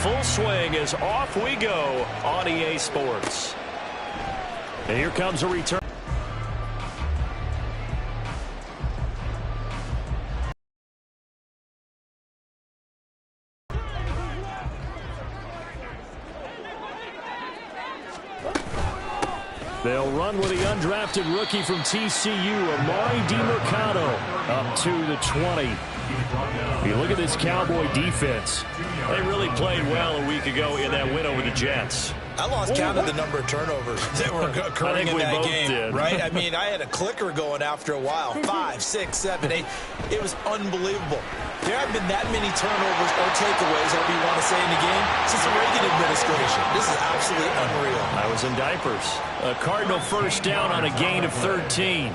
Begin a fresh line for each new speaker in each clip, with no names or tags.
full swing as off we go on EA Sports. And here comes a return. They'll run with the undrafted rookie from TCU, Amari DiMercato, up to the 20. You look at this Cowboy defense. They really played well a week ago in that win over the Jets.
I lost count of the number of turnovers that were occurring in that game, right? I mean, I had a clicker going after a while. 5, 6, 7, 8. It was unbelievable. There haven't been that many turnovers or takeaways, however you want to say, in the game since the Reagan administration. This is absolutely unreal.
I was in diapers. A Cardinal first down on a gain of 13.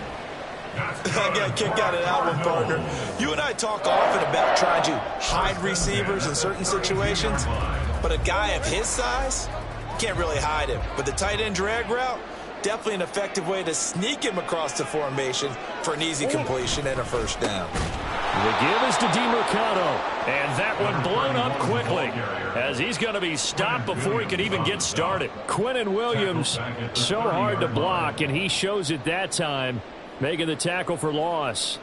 I got a kick out of that one, partner. You and I talk often about trying to hide receivers in certain situations, but a guy of his size can't really hide him. But the tight end drag route, definitely an effective way to sneak him across the formation for an easy completion and a first down.
The give is to DiMercato, and that one blown up quickly as he's going to be stopped before he can even get started. Quinnen Williams, so hard to block, and he shows it that time, making the tackle for loss.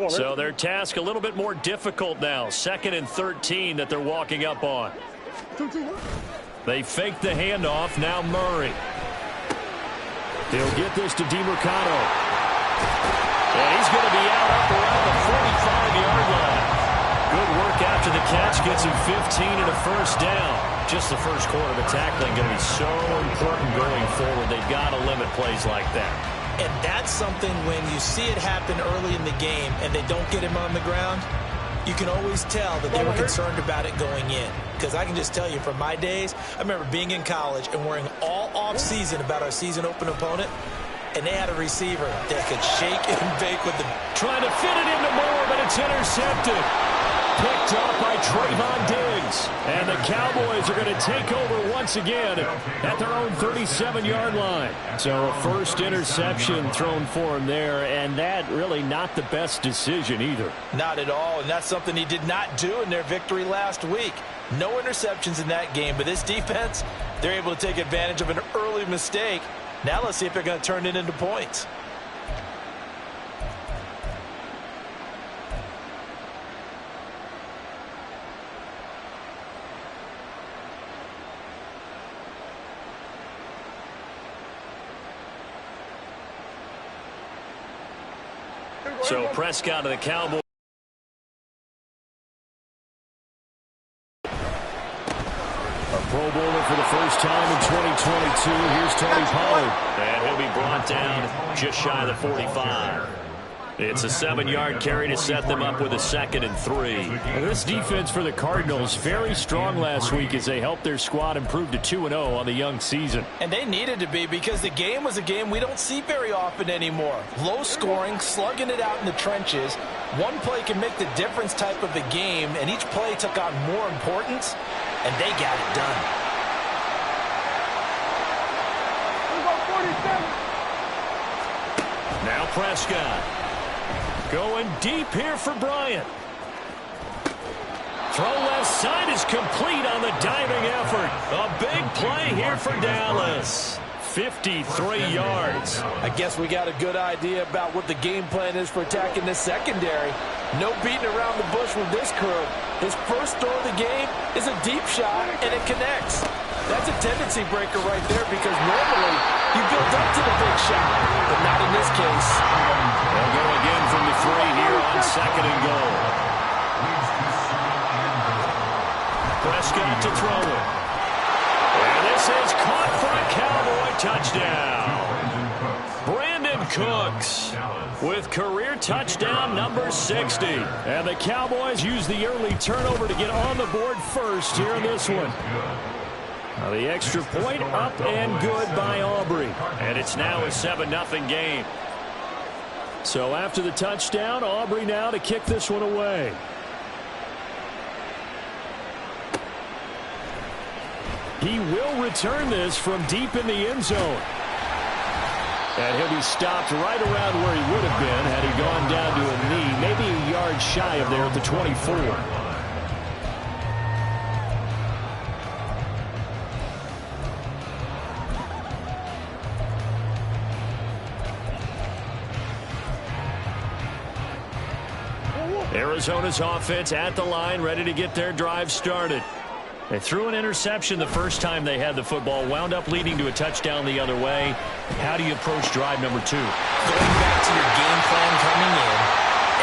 So their task a little bit more difficult now. 2nd and 13 that they're walking up on. They fake the handoff. Now Murray. He'll get this to DiMercato. And he's going to be out up around the 45-yard line. Good work after the catch. Gets him 15 and a first down. Just the first quarter of the tackling going to be so important going forward. They've got to limit plays like that.
And that's something when you see it happen early in the game and they don't get him on the ground, you can always tell that they were concerned about it going in. Because I can just tell you from my days, I remember being in college and worrying all off-season about our season open opponent, and they had a receiver that could shake and bake with them.
Trying to fit it into Moore, but it's intercepted. Picked up by Trayvon Diggs. And the Cowboys are going to take over once again at their own 37-yard line. So a first interception thrown for him there, and that really not the best decision either.
Not at all, and that's something he did not do in their victory last week. No interceptions in that game, but this defense, they're able to take advantage of an early mistake. Now let's see if they're going to turn it into points.
So Prescott of the Cowboys. A Pro Bowler for the first time in 2022. Here's Tony Pollard. And he'll be brought down just shy of the 45. It's a 7-yard carry to set them up with a 2nd and 3. And this defense for the Cardinals, very strong last week as they helped their squad improve to 2-0 on the young season.
And they needed to be, because the game was a game we don't see very often anymore. Low scoring, slugging it out in the trenches. One play can make the difference type of a game, and each play took on more importance, and they got it done.
Now Prescott. Going deep here for Bryant. Throw left side is complete on the diving effort. A big play here for Dallas. 53 yards.
I guess we got a good idea about what the game plan is for attacking this secondary. No beating around the bush with this crew. His first throw of the game is a deep shot, and it connects. That's a tendency breaker right there, because normally you build up to the big shot, but not in this case.
They'll go again from the 3 here on 2nd and goal. Prescott to throw it. And this is caught for a Cowboy touchdown. Brandon Cooks with career touchdown number 60. And the Cowboys use the early turnover to get on the board first here in this one. Now the extra point up and good by Aubrey. And it's now a 7-0 game. So after the touchdown, Aubrey now to kick this one away. He will return this from deep in the end zone. And he'll be stopped right around where he would have been had he gone down to a knee, maybe a yard shy of there at the 24. Arizona's offense at the line, ready to get their drive started. They threw an interception the first time they had the football, wound up leading to a touchdown the other way. How do you approach drive number 2?
Going back to your game plan coming in,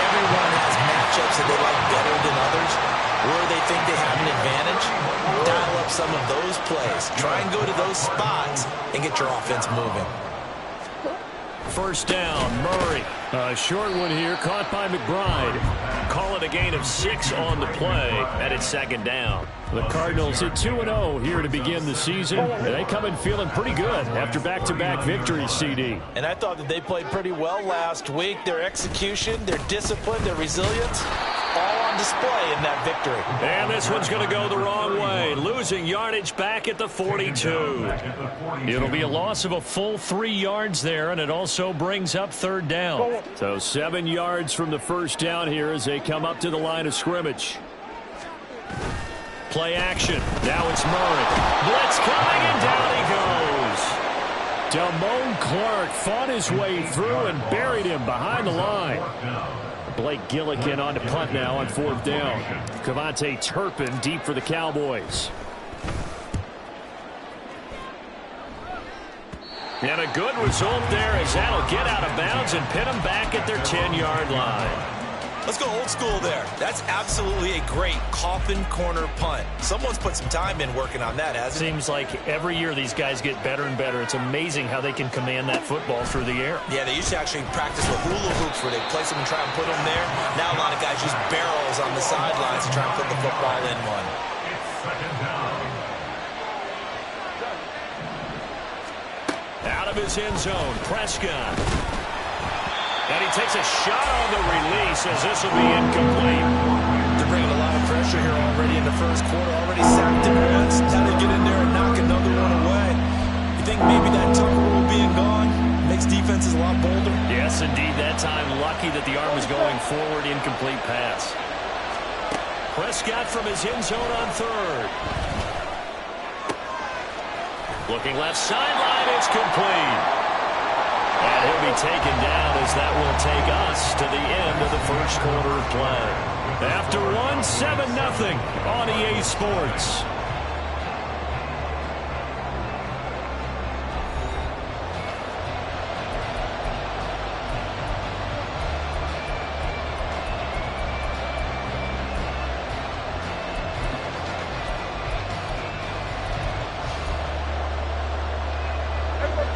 everyone has matchups that they like better than others, where they think they have an advantage. Dial up some of those plays. Try and go to those spots and get your offense moving.
First down, Murray. A short one here, caught by McBride. Call it a gain of 6 on the play, and it's second down. The Cardinals at 2-0 here to begin the season. And they come in feeling pretty good after back-to-back victories, CD.
And I thought that they played pretty well last week. Their execution, their discipline, their resilience, all on display in that victory.
And this one's going to go the wrong way. Losing yardage back at the 42. It'll be a loss of a full 3 yards there, and it also brings up third down. So 7 yards from the first down here as they come up to the line of scrimmage. Play action. Now it's Murray. Blitz coming, and down he goes. Damone Clark fought his way through and buried him behind the line. Blake Gillikin on to punt now on fourth down. Cavante Turpin deep for the Cowboys. And a good result there as that'll get out of bounds and pin them back at their 10-yard line.
Let's go old school there. That's absolutely a great coffin corner punt. Someone's put some time in working on that, hasn't it?
Seems like every year these guys get better and better. It's amazing how they can command that football through the air.
Yeah, they used to actually practice with hula hoops where they place them and try and put them there. Now a lot of guys use barrels on the sidelines to try and put the football in one.
Out of his end zone, Prescott. And he takes a shot on the release as this will be incomplete.
They're bringing a lot of pressure here already in the first quarter. Already sacked him once. Time to get in there and knock another one away. You think maybe that Tucker rule being gone makes defenses a lot bolder?
Yes, indeed. That time, lucky that the arm was going forward. Incomplete pass. Prescott from his end zone on third. Looking left sideline. It's complete. And he'll be taken down as that will take us to the end of the first quarter of play. After 7-0 on EA Sports.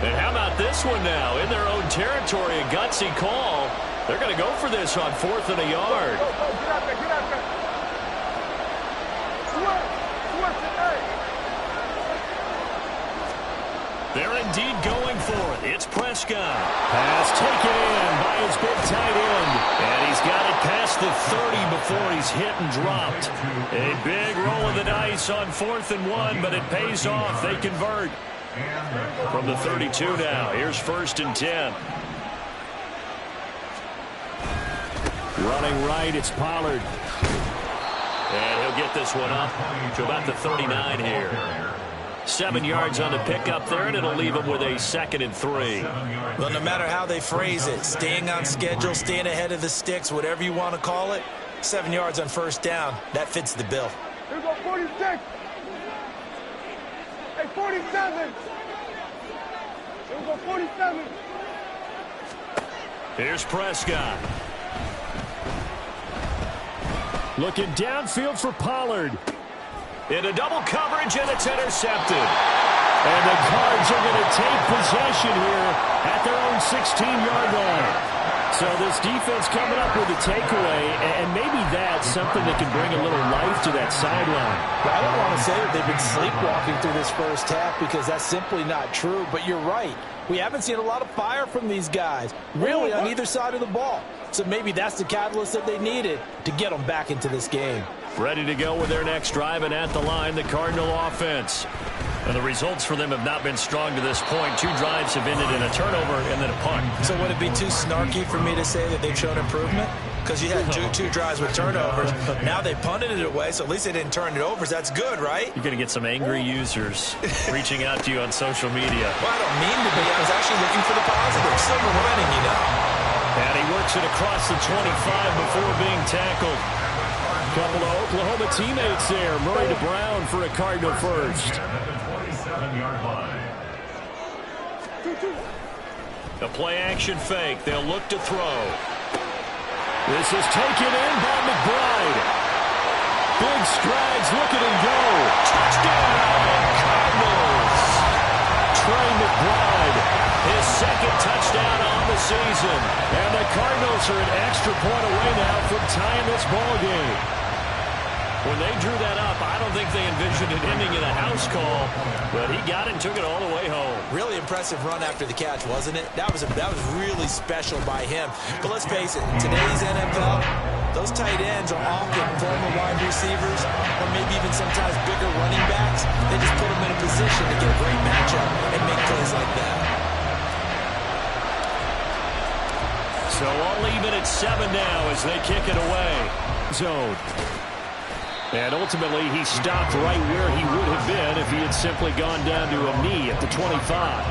And how about this one now? In their own territory, a gutsy call. They're going to go for this on 4th and a yard. They're indeed going for it. It's Prescott. Pass taken in by his big tight end. And he's got it past the 30 before he's hit and dropped. A big roll of the dice on 4th and 1, but it pays off. They convert. From the 32 now, here's 1st and 10. Running right, it's Pollard. And he'll get this one up to about the 39 here. 7 yards on the pickup there, and it'll leave him with a 2nd and 3.
Well, no matter how they phrase it, staying on schedule, staying ahead of the sticks, whatever you want to call it, 7 yards on first down, that fits the bill.
Here we go, 46. Hey, 47. Here we go, 47.
Here's Prescott. Looking downfield for Pollard. Into double coverage, and it's intercepted. And the Cards are going to take possession here at their own 16-yard line. So this defense coming up with a takeaway, and maybe that's something that can bring a little life to that sideline.
I don't want to say that they've been sleepwalking through this first half because that's simply not true, but you're right. We haven't seen a lot of fire from these guys, really, on either side of the ball. So maybe that's the catalyst that they needed to get them back into this game.
Ready to go with their next drive, and at the line, the Cardinal offense. And the results for them have not been strong to this point. 2 drives have ended in a turnover and then a punt.
So would it be too snarky for me to say that they've shown improvement? Because you had two drives with turnovers. Now they punted it away, so at least they didn't turn it over. That's good, right?
You're going to get some angry users reaching out to you on social media.
Well, I don't mean to be. I was actually looking for the positive. Silver lining, you know.
And he works it across the 25 before being tackled. Couple of Oklahoma teammates there. Murray to Brown for a Cardinal first. A play-action fake. They'll look to throw. This is taken in by McBride. Big strides, look at him go. Touchdown, Cardinals. Trey McBride, his second touchdown on the season. And the Cardinals are an extra point away now from tying this ball game. When they drew that up, I don't think they envisioned it ending in a house call, but he got it and took it all the way home.
Really impressive run after the catch, wasn't it? That was really special by him. But let's face it, in today's NFL, those tight ends are often former wide receivers or maybe even sometimes bigger running backs. They just put them in a position to get a great matchup and make plays like that.
So all even at 7 now as they kick it away. Zone. And ultimately, he stopped right where he would have been if he had simply gone down to a knee at the 25.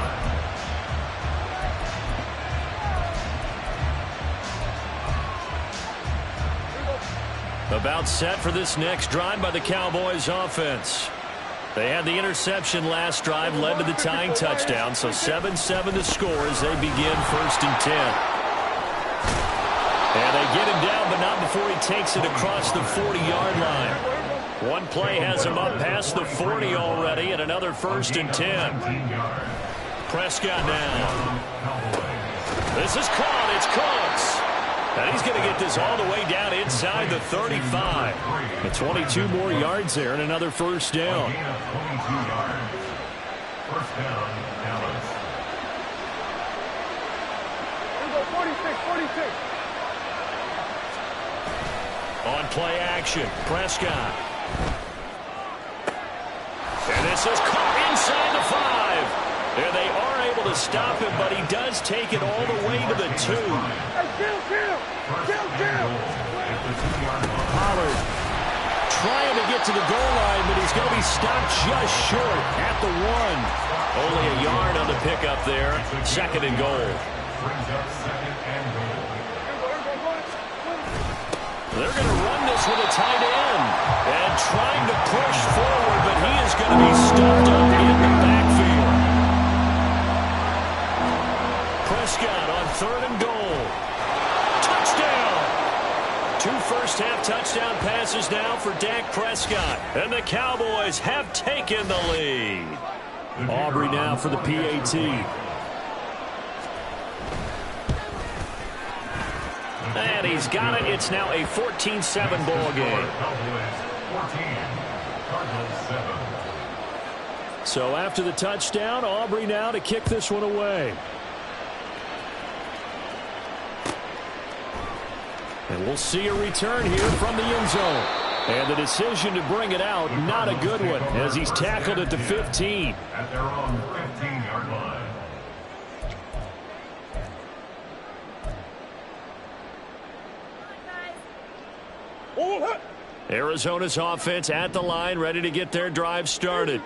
About set for this next drive by the Cowboys offense. They had the interception last drive, led to the tying touchdown, so 7-7 the score as they begin 1st and 10. And they get him down, but not before he takes it across the 40-yard line. One play has him up past the 40 already, and another 1st and 10. Prescott now. This is caught. It's Cooks. And he's going to get this all the way down inside the 35. And 22 more yards there and another 1st down.
First down, Dallas. 46.
On play action, Prescott. And this is caught inside the 5. And they are able to stop him, but he does take it all the way to the 2. Pollard trying to get to the goal line, but he's going to be stopped just short at the 1. Only a yard on the pickup there. 2nd and goal. They're going to run this with a tight end. And trying to push forward, but he is going to be stuffed up in the backfield. Prescott on 3rd and goal. Touchdown! 2 first-half touchdown passes now for Dak Prescott. And the Cowboys have taken the lead. Aubrey now for the PAT. And he's got it. It's now a 14-7 ball game. So after the touchdown, Aubrey now to kick this one away. And we'll see a return here from the end zone. And the decision to bring it out, not a good one, as he's tackled at the 15.
At their own 15-yard line.
Arizona's offense at the line, ready to get their drive started.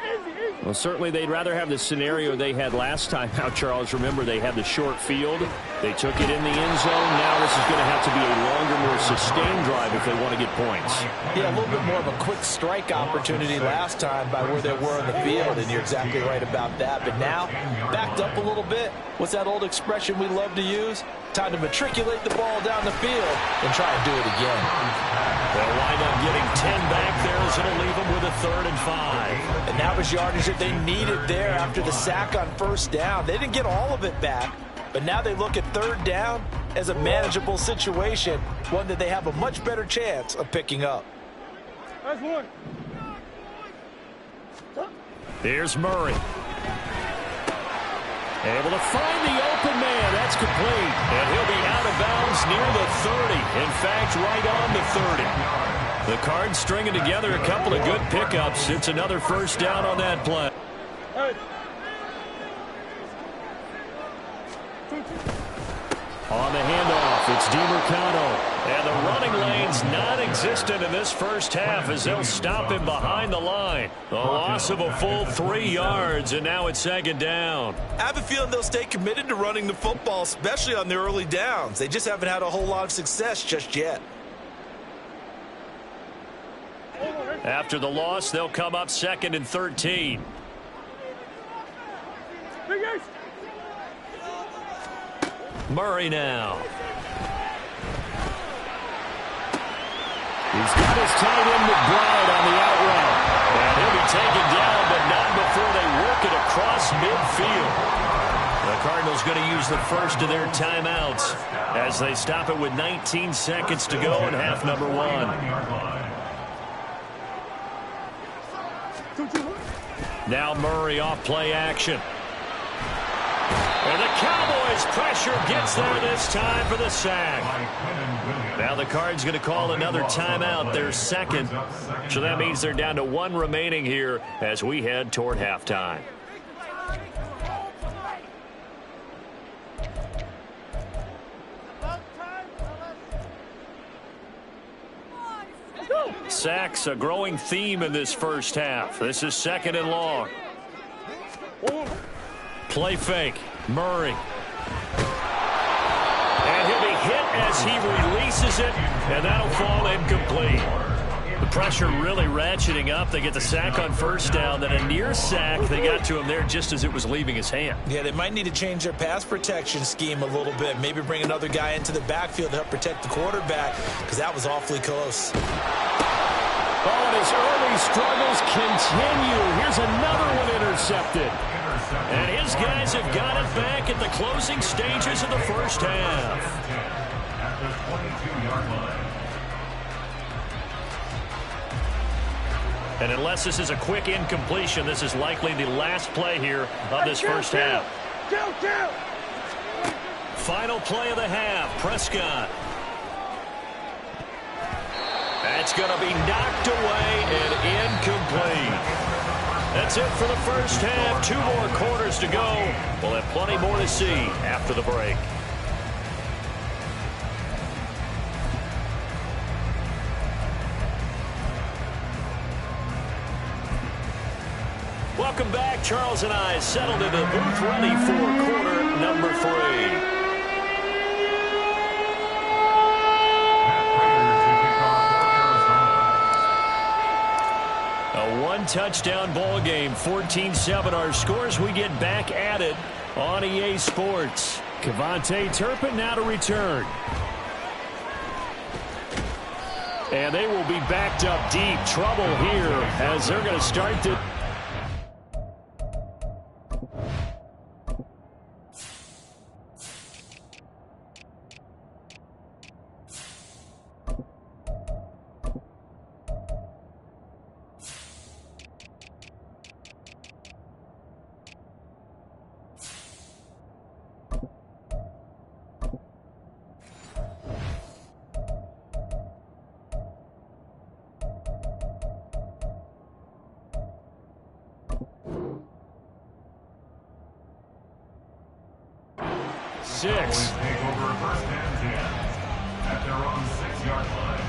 Well, certainly they'd rather have the scenario they had last time out, Charles. Remember, they had the short field. They took it in the end zone. Now this is going to have to be a longer, more sustained drive if they want to get points.
Yeah, a little bit more of a quick strike opportunity last time by where they were in the field, and you're exactly right about that. But now, backed up a little bit. What's that old expression we love to use? Time to matriculate the ball down the field and try and do it again.
They'll wind up getting 10 back there as it'll leave them with a 3rd and 5.
And that was yardage that they needed there after the sack on 1st down. They didn't get all of it back, but now they look at 3rd down as a manageable situation, one that they have a much better chance of picking up.
That's one.
Here's Murray. Able to find the open man. That's complete. And he'll be out of bounds near the 30. In fact, right on the 30. The Cards stringing together a couple of good pickups. It's another 1st down on that play.
Hey.
On the handoff, it's DiMercado. And the running lane's non-existent in this first half as they'll stop him behind the line. A loss of a full 3 yards, and now it's second down.
I have a feeling they'll stay committed to running the football, especially on the early downs. They just haven't had a whole lot of success just yet.
After the loss, they'll come up 2nd and 13. Murray now. He's got his tight end McBride on the out route. And he'll be taken down, but not before they work it across midfield. The Cardinals going to use the first of their timeouts as they stop it with 19 seconds to go in half number 1. Now Murray off play action. And the Cowboys pressure gets there this time for the sack. Now the Cards going to call another timeout, their second. So that means they're down to 1 remaining here as we head toward halftime. Sacks a growing theme in this first half. This is 2nd and long. Play fake. Murray. And he'll be hit as he releases it, and that'll fall incomplete. The pressure really ratcheting up. They get the sack on first down, then a near sack. They got to him there just as it was leaving his hand.
Yeah, they might need to change their pass protection scheme a little bit. Maybe bring another guy into the backfield to help protect the quarterback, because that was awfully close.
Oh, and his early struggles continue. Here's another one intercepted. And his guys have got it back at the closing stages of the first half. And unless this is a quick incompletion, this is likely the last play here of this first half. Final play of the half, Prescott. That's going to be knocked away and incomplete. That's it for the first half. 2 more quarters to go. We'll have plenty more to see after the break. Welcome back. Charles and I settled into the booth ready for quarter number 3. A 1-touchdown ball game, 14-7 our scores. We get back at it on EA Sports. KaVontae Turpin now to return. And they will be backed up deep. Trouble here as they're going to start to... Take over first and 10 at their own 6-yard line.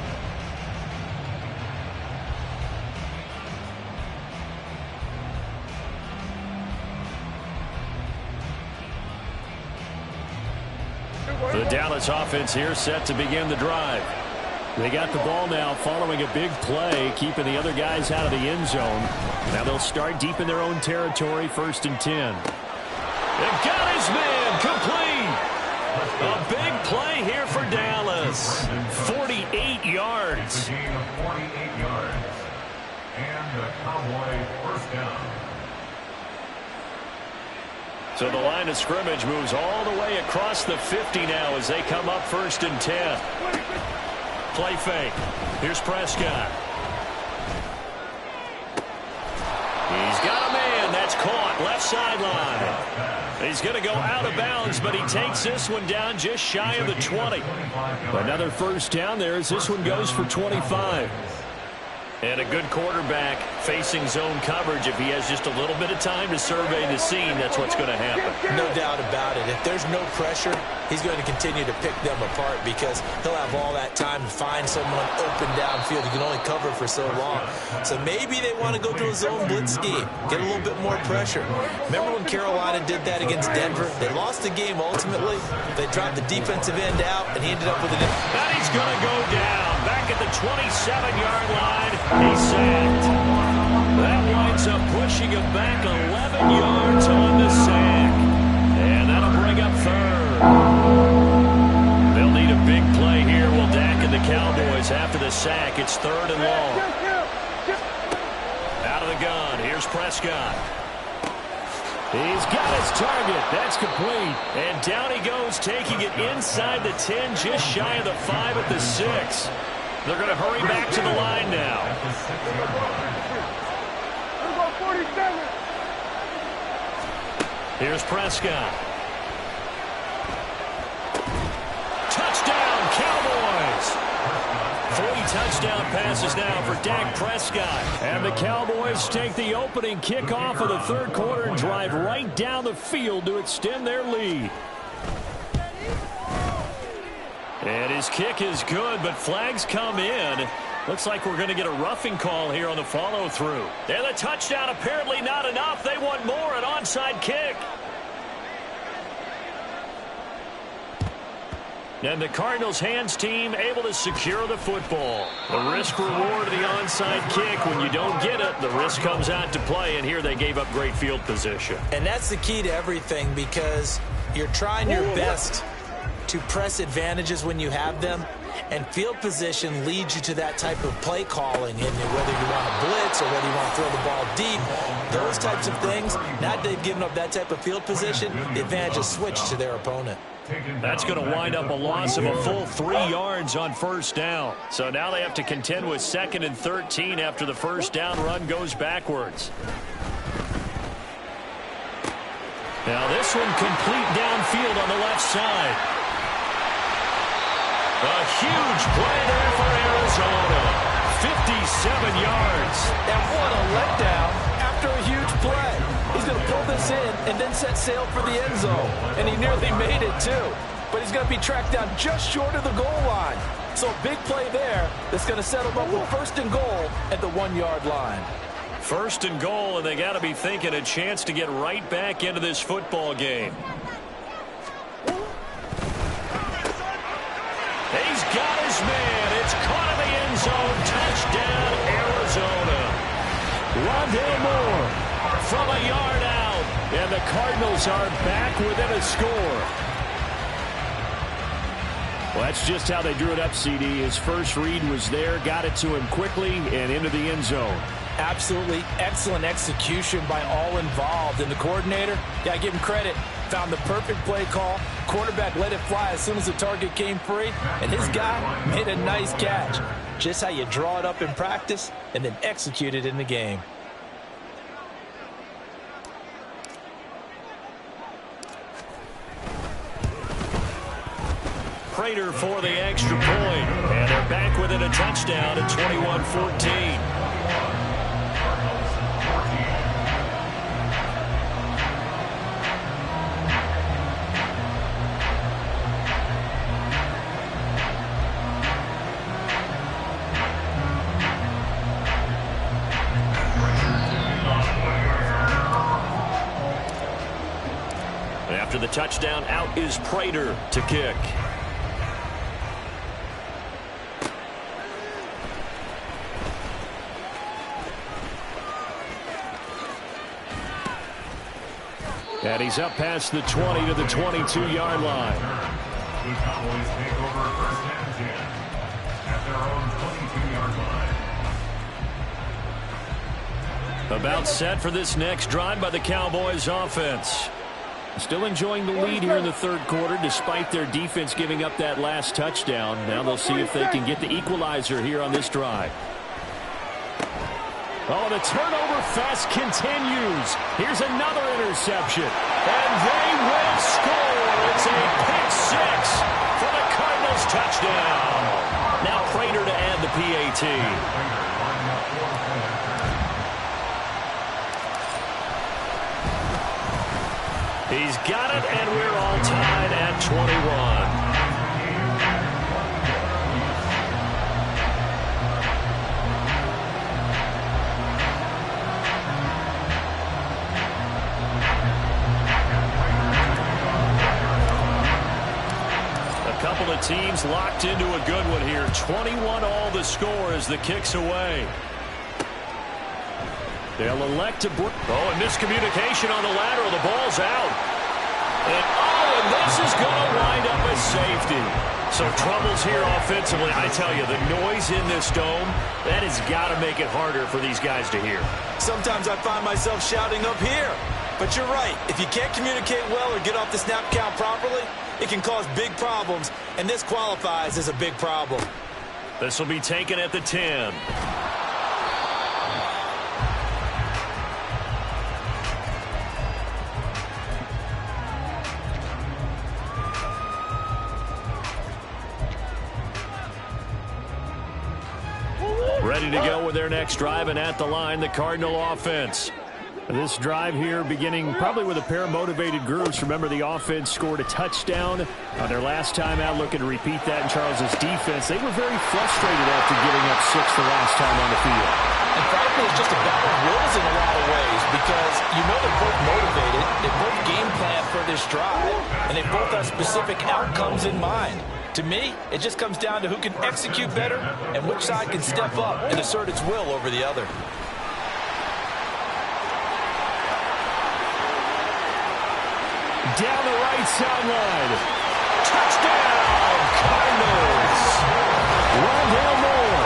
The Dallas offense here set to begin the drive. They got the ball now following a big play, keeping the other guys out of the end zone. Now they'll start deep in their own territory, 1st and 10. They've got his man complete. A big play here for Dallas. 48 yards. A gain of 48 yards. And the Cowboy first down. So the line of scrimmage moves all the way across the 50 now as they come up 1st and 10. Play fake. Here's Prescott. He's got a man. That's caught. Left sideline. He's going to go out of bounds, but he takes this one down just shy of the 20. Another first down there as this one goes for 25. And a good quarterback facing zone coverage. If he has just a little bit of time to survey the scene, that's what's going to happen.
No doubt about it. If there's no pressure, he's going to continue to pick them apart because he'll have all that time to find someone open downfield. He can only cover for so long. So maybe they want to go to a zone blitz scheme, get a little bit more pressure. Remember when Carolina did that against Denver? They lost the game ultimately. They dropped the defensive end out, and he ended up with an...
And he's going to go down back at the 27-yard line. He's sacked. That winds up pushing him back 11 yards on the sack. And that'll bring up third. They'll need a big play here. Will Dak and the Cowboys after the sack. It's third and long. Out of the gun. Here's Prescott. He's got his target. That's complete. And down he goes, taking it inside the 10, just shy of the 5 at the 6. They're going to hurry back to the line now. Here's Prescott. Touchdown, Cowboys! 3 touchdown passes now for Dak Prescott. And the Cowboys take the opening kickoff of the third quarter and drive right down the field to extend their lead. And his kick is good, but flags come in. Looks like we're going to get a roughing call here on the follow-through. And the touchdown apparently not enough. They want more, an onside kick. And the Cardinals hands team able to secure the football. The risk reward of the onside kick. When you don't get it, the risk comes out to play, and here they gave up great field position.
And that's the key to everything because you're trying your best to press advantages when you have them, and field position leads you to that type of play calling, and whether you want to blitz or whether you want to throw the ball deep, those types of things. Now that they've given up that type of field position, the advantage is switched to their opponent.
That's going to wind up a loss of a full 3 yards on first down. So now they have to contend with 2nd and 13 after the first down run goes backwards. Now this one complete downfield on the left side. A huge play there for Arizona. 57 yards.
And what a letdown after a huge play. He's going to pull this in and then set sail for the end zone. And he nearly made it, too. But he's going to be tracked down just short of the goal line. So a big play there that's going to settle up with 1st and goal at the 1-yard line.
1st and goal, and they got to be thinking a chance to get right back into this football game. He's got his man. It's caught in the end zone. Touchdown, Arizona. Rondale Moore from a yard out. And the Cardinals are back within a score. Well, that's just how they drew it up, CD. His first read was there, got it to him quickly, and into the end zone.
Absolutely excellent execution by all involved. And the coordinator, got to give him credit, found the perfect play call. Quarterback let it fly as soon as the target came free. And his guy made a nice catch. Just how you draw it up in practice and then execute it in the game.
Prater for the extra point. And they're back within a touchdown at 21-14. After the touchdown, out is Prater to kick. And he's up past the 20 to the 22-yard line.
The Cowboys take over 1st and 10 at their own 22-yard line.
About set for this next drive by the Cowboys offense. Still enjoying the lead here in the third quarter despite their defense giving up that last touchdown. Now they'll see if they can get the equalizer here on this drive. Oh, the turnover fest continues. Here's another interception. And they will score. It's a pick six for the Cardinals touchdown. Now Prater to add the PAT. He's got it, and we're all tied at 21. Couple of teams locked into a good one here. 21 all the score as the kick's away. They'll elect to and miscommunication on the lateral. The ball's out. And this is going to wind up as safety. So troubles here offensively. I tell you, the noise in this dome, that has got to make it harder for these guys to hear.
Sometimes I find myself shouting up here. But you're right. If you can't communicate well or get off the snap count properly, it can cause big problems, and this qualifies as a big problem.
This will be taken at the 10. Ready to go with their next drive, and at the line, the Cardinal offense. This drive here beginning probably with a pair of motivated groups. Remember, the offense scored a touchdown on their last time out, looking to repeat that in Charles's defense. They were very frustrated after giving up 6 the last time on the field.
And frankly, it's just a battle of wills in a lot of ways because you know they're both motivated, they both game plan for this drive, and they both have specific outcomes in mind. To me, it just comes down to who can execute better and which side can step up and assert its will over the other.
Down the right sideline. Touchdown, Cardinals. Rondale Moore.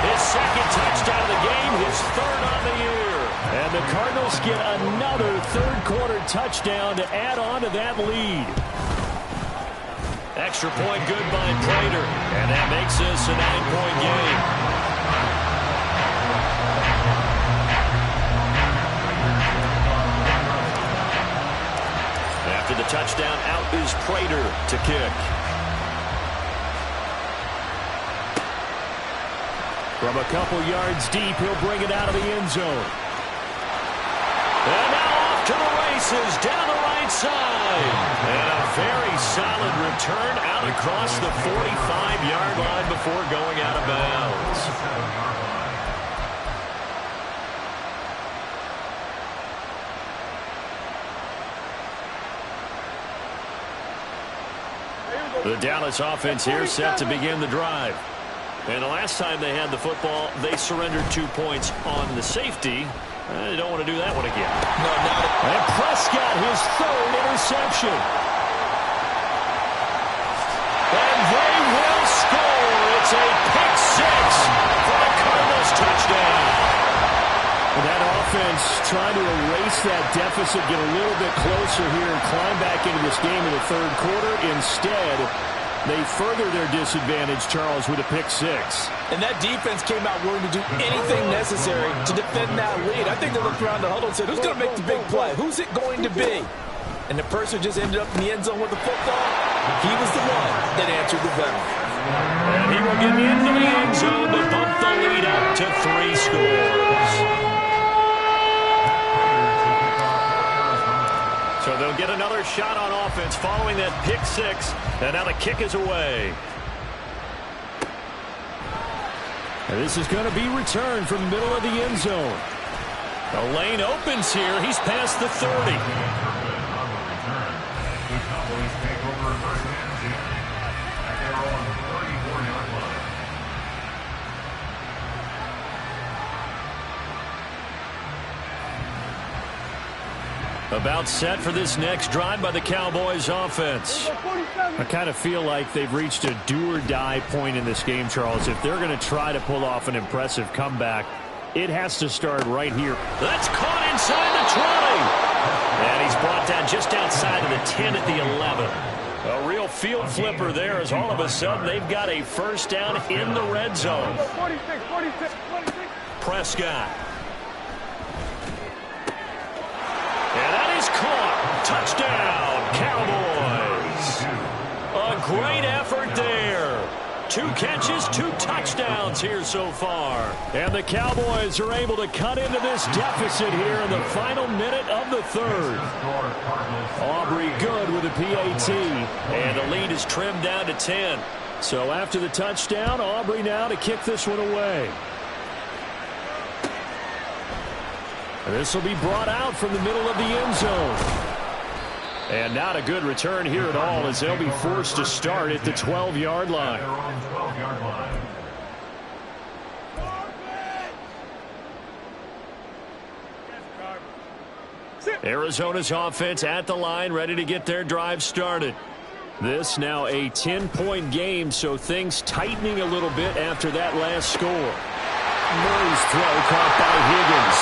His second touchdown of the game, his third on the year. And the Cardinals get another third-quarter touchdown to add on to that lead. Extra point good by Prater. And that makes this a 9-point game. After the touchdown, out is Prater to kick. From a couple yards deep, he'll bring it out of the end zone. And now off to the races, down the right side. And a very solid return out across the 45-yard line before going out of bounds. The Dallas offense here set to begin the drive. And the last time they had the football, they surrendered 2 points on the safety. They don't want to do that one again.
No, not at all.
And Prescott, his third interception. And they will score. It's a pick six for the Cardinals touchdown. That offense trying to erase that deficit, get a little bit closer here and climb back into this game in the third quarter. Instead, they further their disadvantage, Charles, with a pick six.
And that defense came out willing to do anything necessary to defend that lead. I think they looked around the huddle and said, who's going to make the big play? Who's it going to be? And the person just ended up in the end zone with the football. He was the one that answered the bell.
And he will get into the end zone to bump the lead up to 3 scores. So they'll get another shot on offense following that pick six. And now the kick is away. And this is going to be returned from the middle of the end zone. The lane opens here. He's past the 30. About set for this next drive by the Cowboys offense. I kind of feel like they've reached a do-or-die point in this game, Charles. If they're going to try to pull off an impressive comeback, it has to start right here. That's caught inside the 20. And he's brought down just outside of the 10 at the 11. A real field flipper there as all of a sudden they've got a first down in the red zone.
46.
Prescott. And that is caught. Touchdown, Cowboys. A great effort there. 2 catches, 2 touchdowns here so far. And the Cowboys are able to cut into this deficit here in the final minute of the third. Aubrey good with a PAT. And the lead is trimmed down to 10. So after the touchdown, Aubrey now to kick this one away. And this will be brought out from the middle of the end zone. And not a good return here at all as they'll be forced to start at the 12-yard line. Arizona's offense at the line, ready to get their drive started. This now a 10-point game, so things tightening a little bit after that last score. Murray's throw caught by Higgins.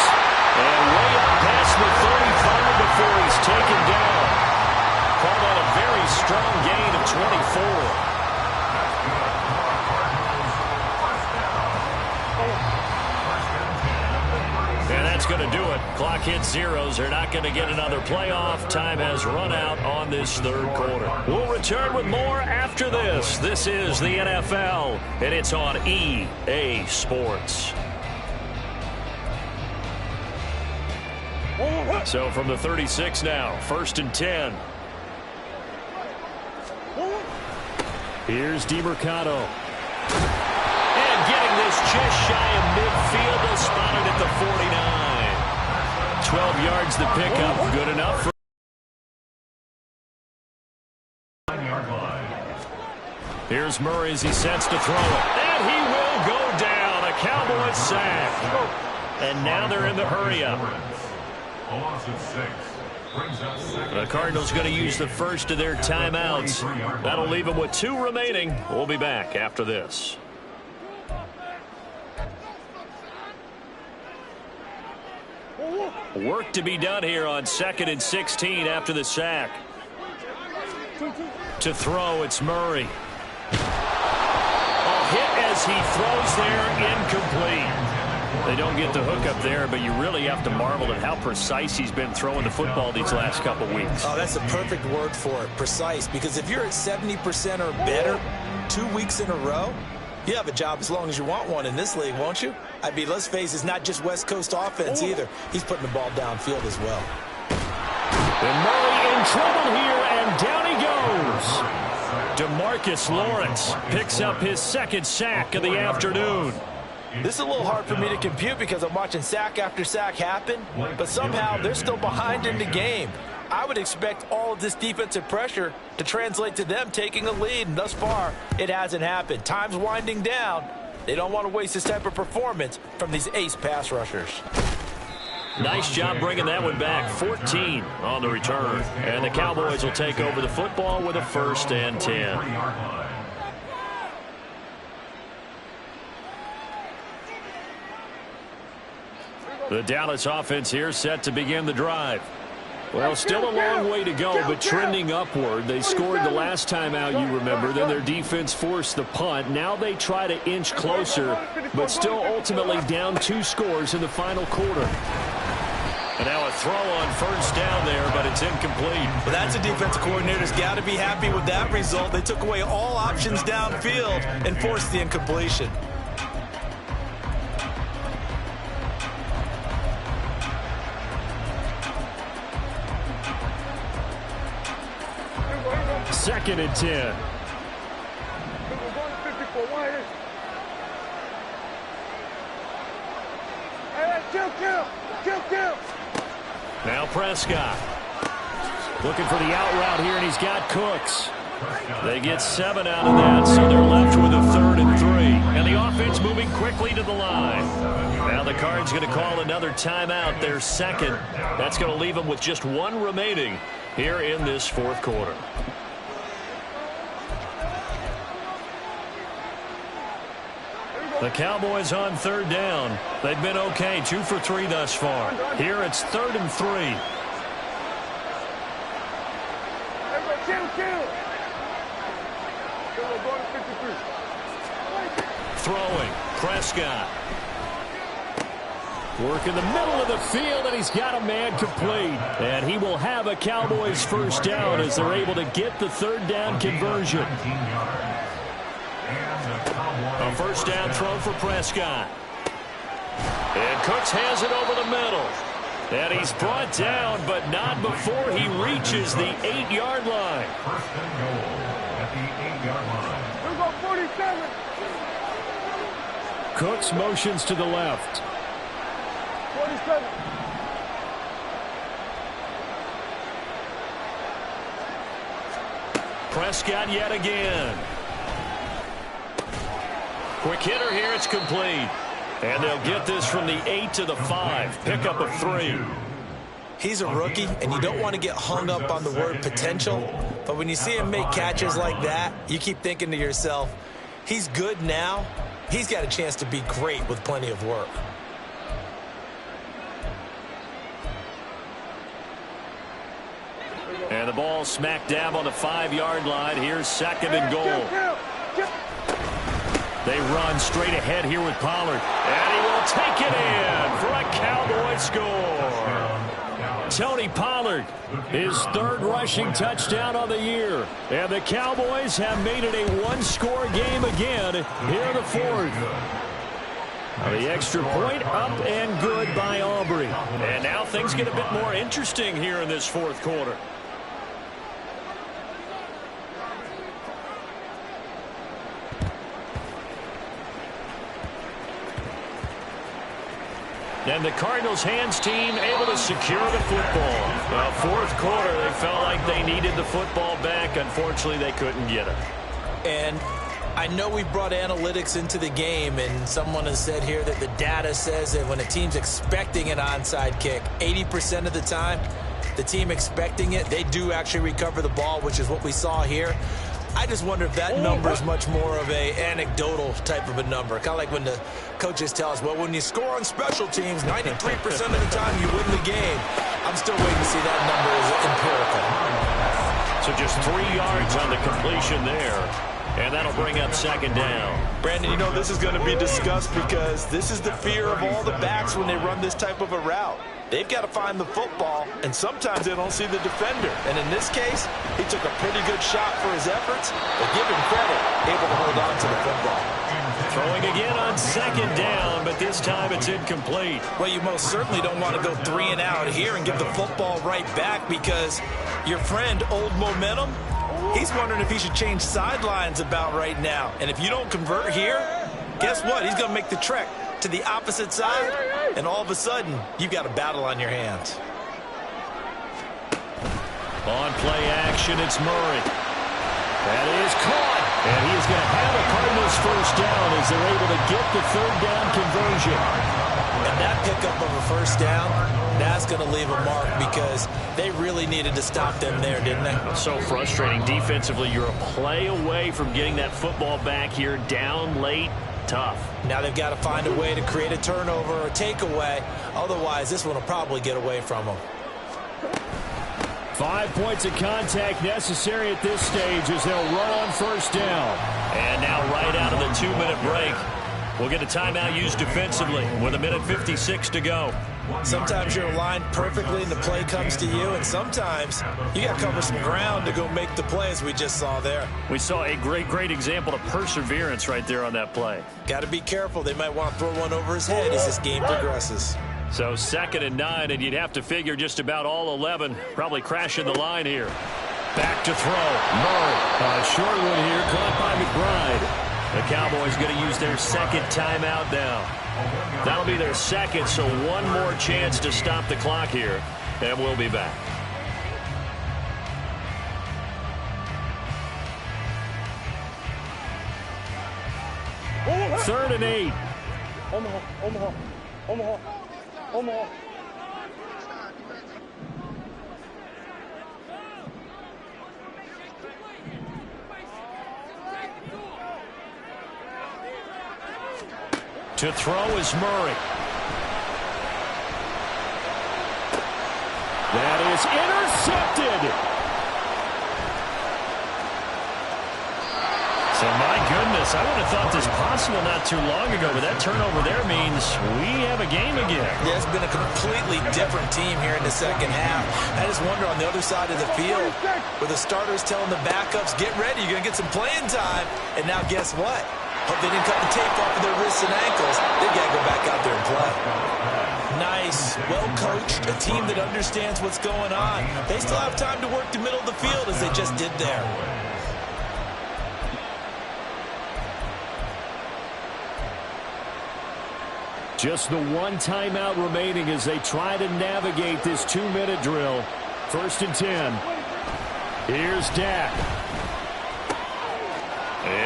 And way up past the 35 before he's taken down. Call that a very strong gain of 24. And that's going to do it. Clock hits zeros. They're not going to get another playoff. Time has run out on this third quarter. We'll return with more after this. This is the NFL, and it's on EA Sports. So from the 36 now, 1st and 10. Here's DeMercado. And getting this just shy of midfield. They'll spot it at the 49. 12 yards to pick up. Good enough for... Here's Murray as he sets to throw it. And he will go down. A Cowboys sack. And now they're in the hurry-up. The Cardinals going to use the first of their timeouts. That'll leave them with 2 remaining. We'll be back after this. Work to be done here on 2nd and 16 after the sack. To throw, it's Murray. A hit as he throws there, incomplete. They don't get the hook up there, but you really have to marvel at how precise he's been throwing the football these last couple weeks.
Oh, that's a perfect word for it, precise, because if you're at 70% or better 2 weeks in a row, you have a job as long as you want one in this league, won't you? I mean, let's face it, it's not just West Coast offense either. He's putting the ball downfield as well.
And Murray in trouble here, and down he goes. DeMarcus Lawrence picks up his 2nd sack of the afternoon.
This is a little hard for me to compute because I'm watching sack after sack happen, but somehow they're still behind in the game. I would expect all of this defensive pressure to translate to them taking a lead, and thus far, it hasn't happened. Time's winding down. They don't want to waste this type of performance from these ace pass rushers.
Nice job bringing that one back. 14 on the return. And the Cowboys will take over the football with a 1st and 10. The Dallas offense here set to begin the drive. Well, still a long way to go, but trending upward. They scored the last time out, you remember. Then their defense forced the punt. Now they try to inch closer, but still ultimately down 2 scores in the final quarter. And now a throw on 1st down there, but it's incomplete.
Well, that's a defensive coordinator's got to be happy with that result. They took away all options downfield and forced the incompletion.
Second and 10. Now Prescott looking for the out route here, and he's got Cooks. They get 7 out of that, so they're left with a 3rd and 3. And the offense moving quickly to the line. Now the Cards going to call another timeout, their 2nd. That's going to leave them with just 1 remaining here in this 4th quarter. The Cowboys on 3rd down. They've been okay, 2 for 3 thus far. Here it's 3rd and 3. Throwing, Prescott. Work in the middle of the field, and he's got a man complete. And he will have a Cowboys 1st down as they're able to get the 3rd down conversion. A first down throw for Prescott. And Cooks has it over the middle. And he's brought down, but not before he reaches the 8-yard line.
First and goal at the 8-yard line.
Here go 47.
Cooks motions to the left.
47.
Prescott yet again. Quick hitter here, it's complete. And they'll get this from the 8 to the 5. Pickup of 3.
He's a rookie, and you don't want to get hung up on the word potential. But when you see him make catches like that, you keep thinking to yourself, he's good now. He's got a chance to be great with plenty of work.
And the ball smack dab on the 5-yard line. Here's second and goal. They run straight ahead here with Pollard. And he will take it in for a Cowboy score. Tony Pollard, his 3rd rushing touchdown on the year. And the Cowboys have made it a 1-score game again here in the 4th. The extra point up and good by Aubrey. And now things get a bit more interesting here in this 4th quarter. And the Cardinals hands team able to secure the football. Well, 4th quarter, they felt like they needed the football back. Unfortunately, they couldn't get it.
And I know we brought analytics into the game, and someone has said here that the data says that when a team's expecting an onside kick, 80% of the time, the team expecting it, they do actually recover the ball, which is what we saw here. I just wonder if that number is much more of a anecdotal type of a number. Kind of like when the coaches tell us, well, when you score on special teams, 93% of the time you win the game. I'm still waiting to see that number as empirical.
So just 3 yards on the completion there. And that'll bring up second down.
Brandon, you know this is going to be discussed because this is the fear of all the backs when they run this type of a route. They've got to find the football, and sometimes they don't see the defender. And in this case, he took a pretty good shot for his efforts, but give him credit, able to hold on to the football.
Throwing again on second down, but this time it's incomplete.
Well, you most certainly don't want to go 3 and out here and give the football right back because your friend, Old Momentum, he's wondering if he should change sidelines about right now. And if you don't convert here, guess what? He's going to make the trek to the opposite side, and all of a sudden, you've got a battle on your hands.
On play action, it's Murray. That is caught. And he is going to have a Cardinals first down as they're able to get the 3rd down conversion.
And that pickup of a first down, that's going to leave a mark because they really needed to stop them there, didn't they?
So frustrating. Defensively, you're a play away from getting that football back here down late. Tough.
Now they've got to find a way to create a turnover or a takeaway. Otherwise, this one will probably get away from them.
5 points of contact necessary at this stage as they'll run on first down. And now right out of the 2-minute break, we'll get a timeout used defensively with 1:56 to go.
Sometimes you're aligned perfectly and the play comes to you, and sometimes you got to cover some ground to go make the plays we just saw there.
We saw a great example of perseverance right there on that play.
Got to be careful. They might want to throw one over his head as this game progresses.
So 2nd and 9, and you'd have to figure just about all 11 probably crashing the line here. Back to throw. Murray. Short one here, caught by McBride. The Cowboys going to use their 2nd timeout now. That'll be their 2nd, so one more chance to stop the clock here, and we'll be back. Third and 8.
Omaha.
To throw is Murray. That is intercepted. So, my goodness, I would have thought this possible not too long ago, but that turnover there means we have a game again.
Yeah, it's been a completely different team here in the 2nd half. I just wonder on the other side of the field, where the starters telling the backups, get ready, you're going to get some playing time. And now guess what? Hope they didn't cut the tape off of their wrists and ankles. They got to go back out there and play. Nice. Well coached. A team that understands what's going on. They still have time to work the middle of the field as they just did there.
Just the one timeout remaining as they try to navigate this 2-minute drill. 1st and 10. Here's Dak.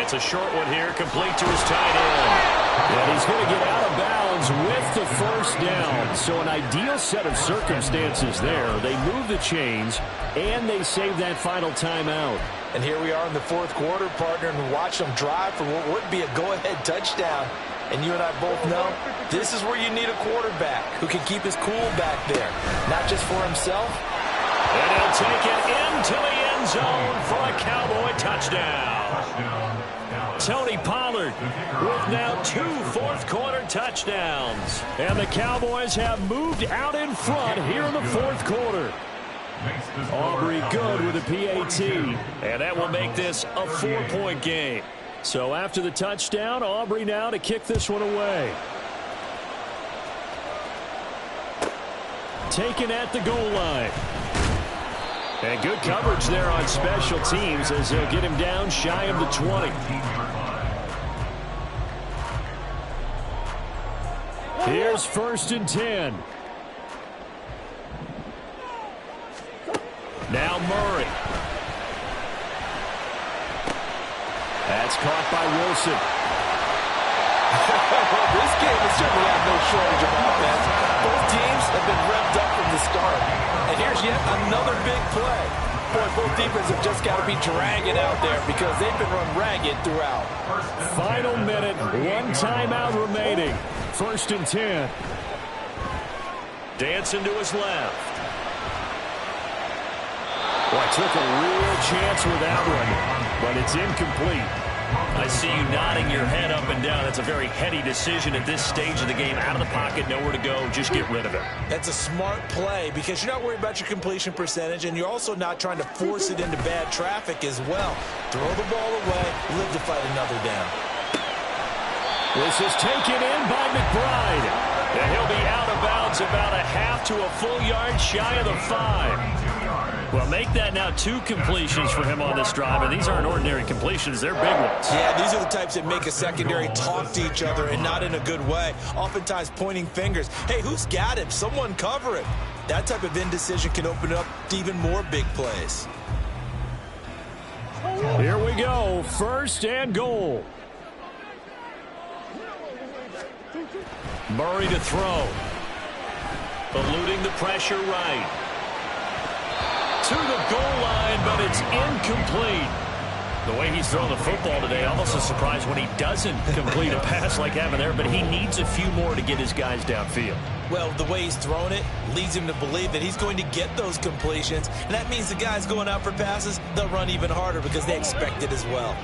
It's a short one here, complete to his tight end. And he's going to get out of bounds with the 1st down. So an ideal set of circumstances there. They move the chains, and they save that final timeout.
And here we are in the 4th quarter, partner, and watch them drive for what would be a go-ahead touchdown. And you and I both know this is where you need a quarterback who can keep his cool back there, not just for himself.
And he'll take it into the end zone for a Cowboy touchdown. Tony Pollard with now 2 fourth-quarter touchdowns. And the Cowboys have moved out in front here in the 4th quarter. Aubrey good with a PAT. And that will make this a 4-point game. So after the touchdown, Aubrey now to kick this one away. Taken at the goal line. And good coverage there on special teams as they'll get him down shy of the 20. Here's 1st and 10. Now Murray. That's caught by Wilson.
This game has certainly had no shortage of offense. Both teams have been revved up from the start. And here's yet another big play. Boy, both defenses have just got to be dragging out there because they've been run ragged throughout.
Final minute, 1 timeout remaining. 1st and 10. Dancing to his left. Boy, took a real chance with that one, but it's incomplete. I see you nodding your head up and down. That's a very heady decision at this stage of the game. Out of the pocket, nowhere to go. Just get rid of it.
That's a smart play because you're not worried about your completion percentage, and you're also not trying to force it into bad traffic as well. Throw the ball away, live to fight another down.
This is taken in by McBride. And he'll be out of bounds about a half to a full yard shy of the 5. Well, make that now 2 completions for him on this drive, and these aren't ordinary completions. They're big ones.
Yeah, these are the types that make a secondary talk to each other and not in a good way, oftentimes pointing fingers. Hey, who's got him? Someone cover him. That type of indecision can open up to even more big plays.
Here we go. 1st and goal. Murray to throw. Eluding the pressure right. To the goal line, but it's incomplete. The way he's throwing the football today, almost a surprise when he doesn't complete a pass like having there, but he needs a few more to get his guys downfield.
Well, the way he's throwing it leads him to believe that he's going to get those completions, and that means the guys going out for passes, they'll run even harder because they expect it as well.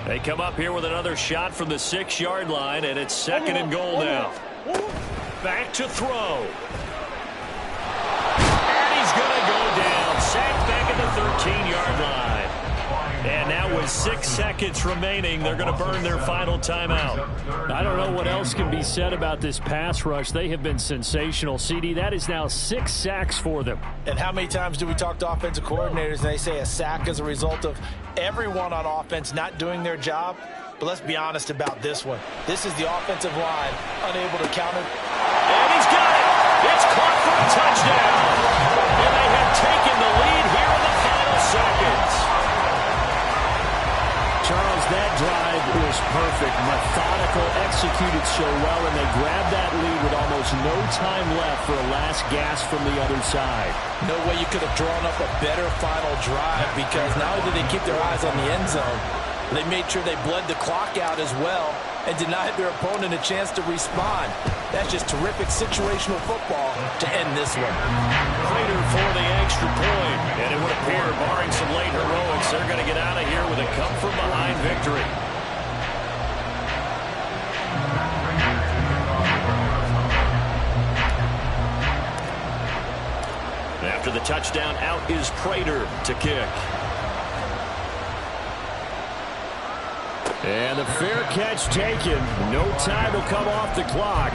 They come up here with another shot from the 6-yard line, and it's 2nd and goal now. Back to throw. And he's going to go down. Sacked back at the 13-yard line. And now with 6 seconds remaining, they're going to burn their final timeout. I don't know what else can be said about this pass rush. They have been sensational. CD, that is now 6 sacks for them.
And how many times do we talk to offensive coordinators and they say a sack is a result of everyone on offense not doing their job? But let's be honest about this one. This is the offensive line unable to counter.
And he's got it. It's caught for a touchdown. And they have taken the lead here in the final seconds. Charles, that drive was perfect. Methodical, executed so well, and they grabbed that lead with almost no time left for a last gasp from the other side.
No way you could have drawn up a better final drive because not only did they keep their eyes on the end zone, they made sure they bled the clock out as well and denied their opponent a chance to respond. That's just terrific situational football to end this one.
Prater for the extra point. And it would appear, barring some late heroics, they're going to get out of here with a come-from-behind victory. After the touchdown, out is Prater to kick. And the fair catch taken. No time will come off the clock.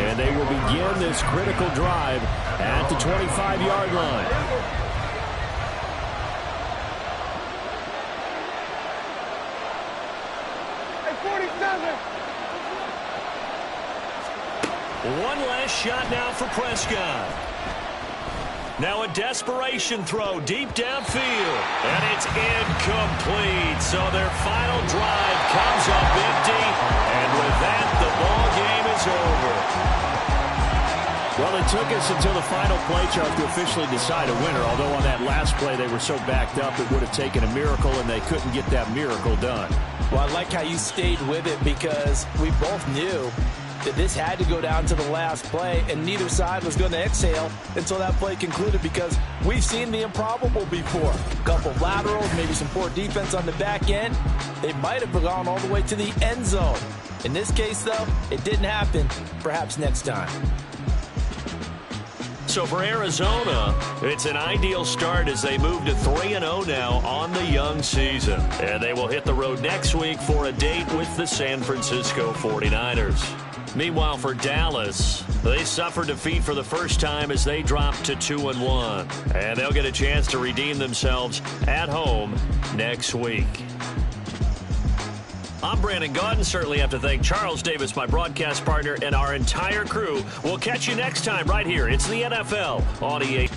And they will begin this critical drive at the 25-yard line.
Hey, 47.
One last shot now for Prescott. Now a desperation throw deep downfield. And it's incomplete. So their final drive comes up empty. And with that, the ball game is over. Well, it took us until the final play chart to officially decide a winner. Although on that last play they were so backed up it would have taken a miracle, and they couldn't get that miracle done.
Well, I like how you stayed with it because we both knew that this had to go down to the last play, and neither side was going to exhale until that play concluded because we've seen the improbable before. A couple of laterals, maybe some poor defense on the back end. They might have gone all the way to the end zone. In this case, though, it didn't happen. Perhaps next time.
So for Arizona, it's an ideal start as they move to 3-0 now on the young season. And they will hit the road next week for a date with the San Francisco 49ers. Meanwhile, for Dallas, they suffered defeat for the first time as they dropped to 2-1. And they'll get a chance to redeem themselves at home next week. I'm Brandon Gaudin. Certainly have to thank Charles Davis, my broadcast partner, and our entire crew. We'll catch you next time right here. It's the NFL on EA.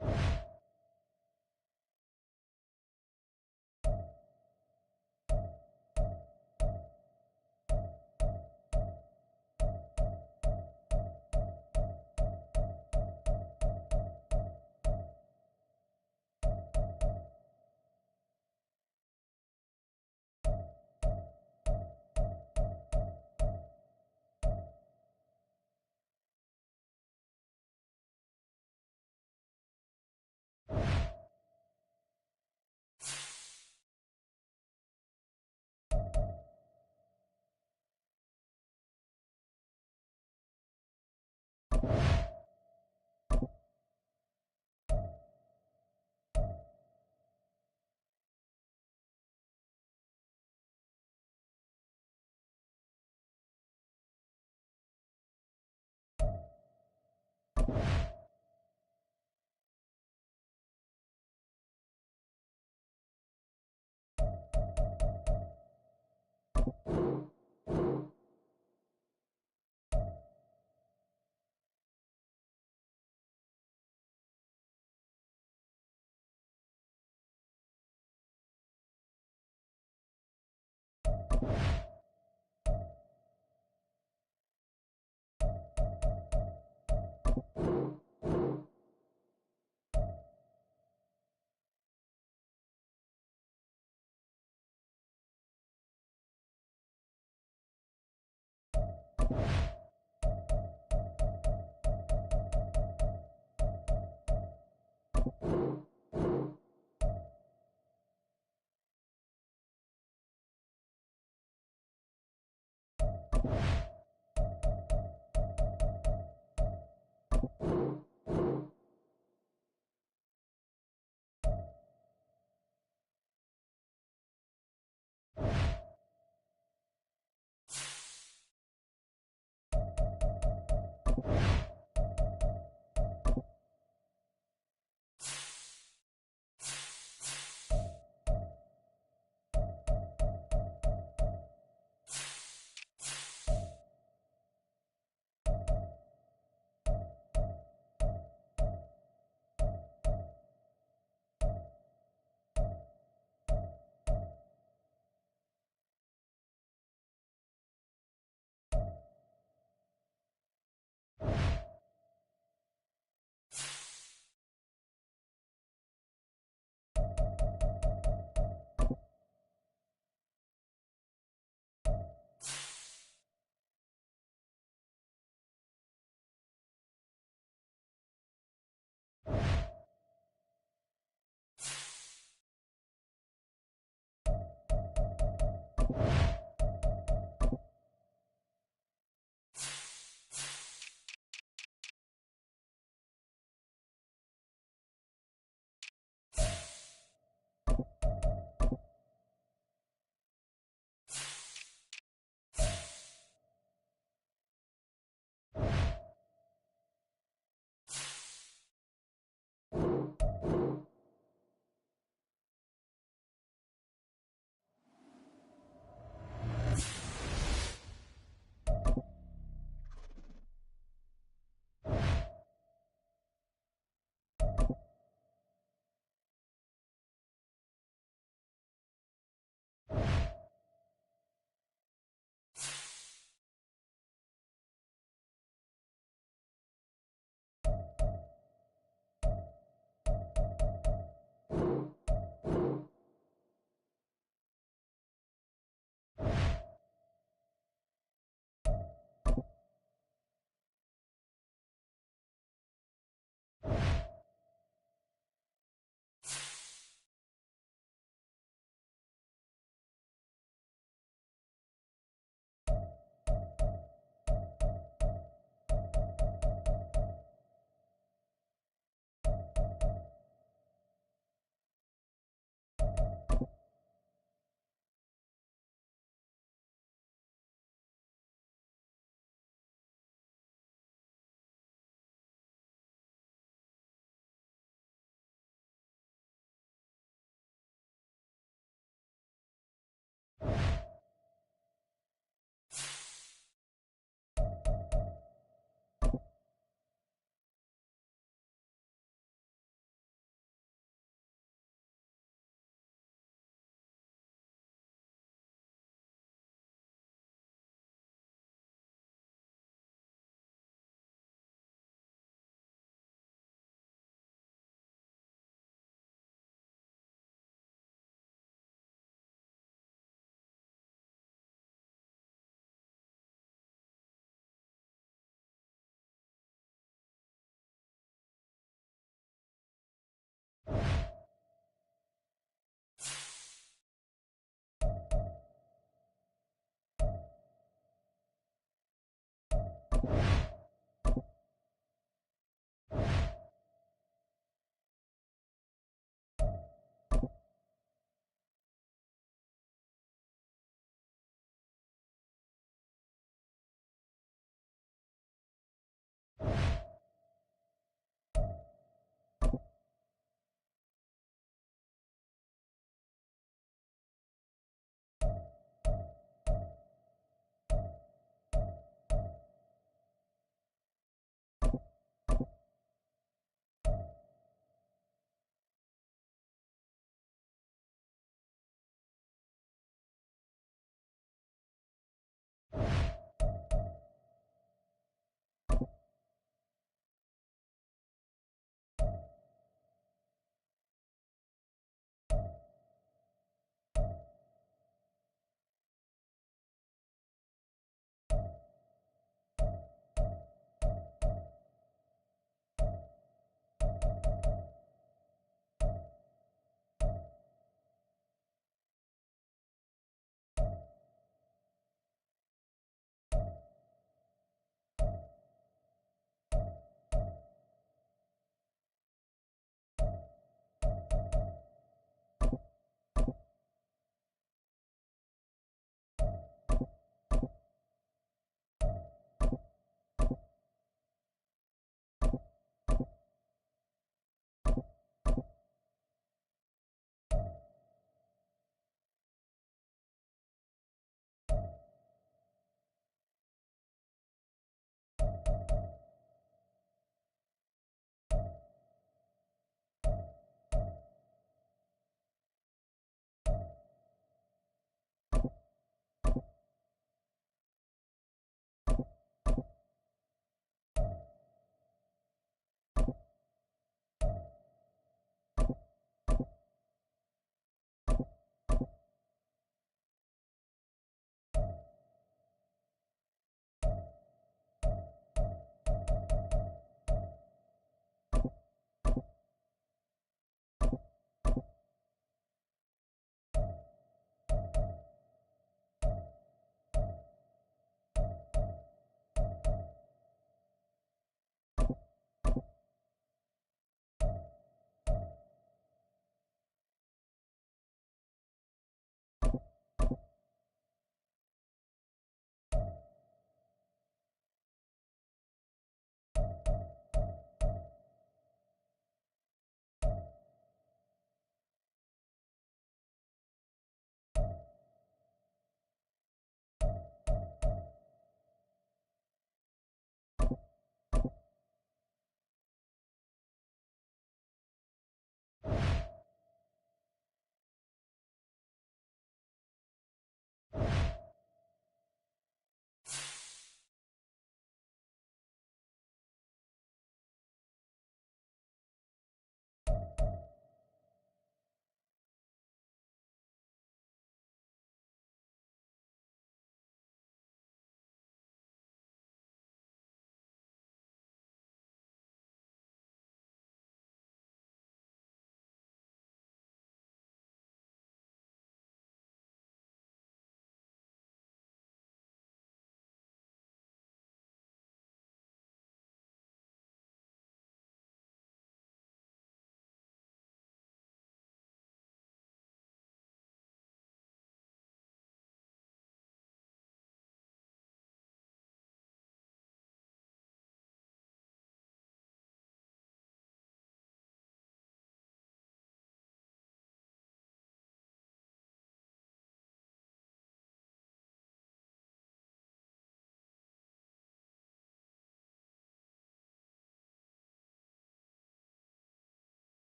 You